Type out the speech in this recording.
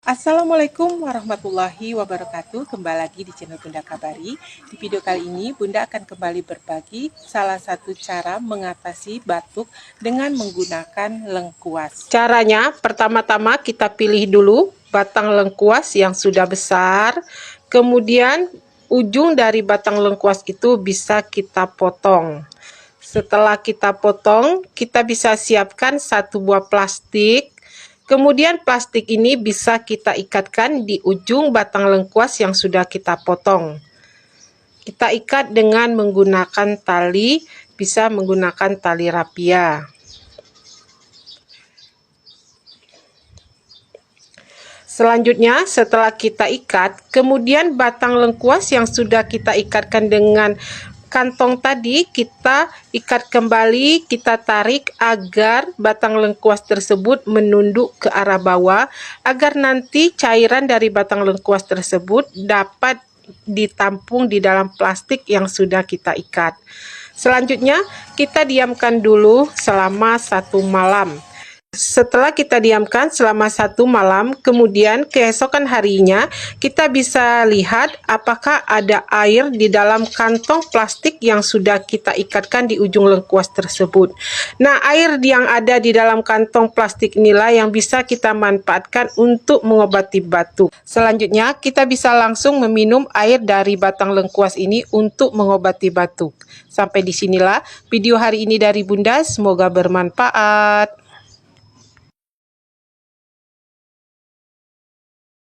Assalamualaikum warahmatullahi wabarakatuh. Kembali lagi di channel Bunda Kabari. Di video kali ini Bunda akan kembali berbagi salah satu cara mengatasi batuk dengan menggunakan lengkuas. Caranya, pertama-tama kita pilih dulu batang lengkuas yang sudah besar. Kemudian ujung dari batang lengkuas itu bisa kita potong. Setelah kita potong, kita bisa siapkan satu buah plastik. Kemudian plastik ini bisa kita ikatkan di ujung batang lengkuas yang sudah kita potong. Kita ikat dengan menggunakan tali, bisa menggunakan tali rapia. Selanjutnya, setelah kita ikat, kemudian batang lengkuas yang sudah kita ikatkan dengan kantong tadi kita ikat kembali, kita tarik agar batang lengkuas tersebut menunduk ke arah bawah, agar nanti cairan dari batang lengkuas tersebut dapat ditampung di dalam plastik yang sudah kita ikat. Selanjutnya kita diamkan dulu selama 1 malam. Setelah kita diamkan selama 1 malam, kemudian keesokan harinya kita bisa lihat apakah ada air di dalam kantong plastik yang sudah kita ikatkan di ujung lengkuas tersebut. Nah, air yang ada di dalam kantong plastik inilah yang bisa kita manfaatkan untuk mengobati batuk. Selanjutnya, kita bisa langsung meminum air dari batang lengkuas ini untuk mengobati batuk. Sampai disinilah video hari ini dari Bunda, semoga bermanfaat.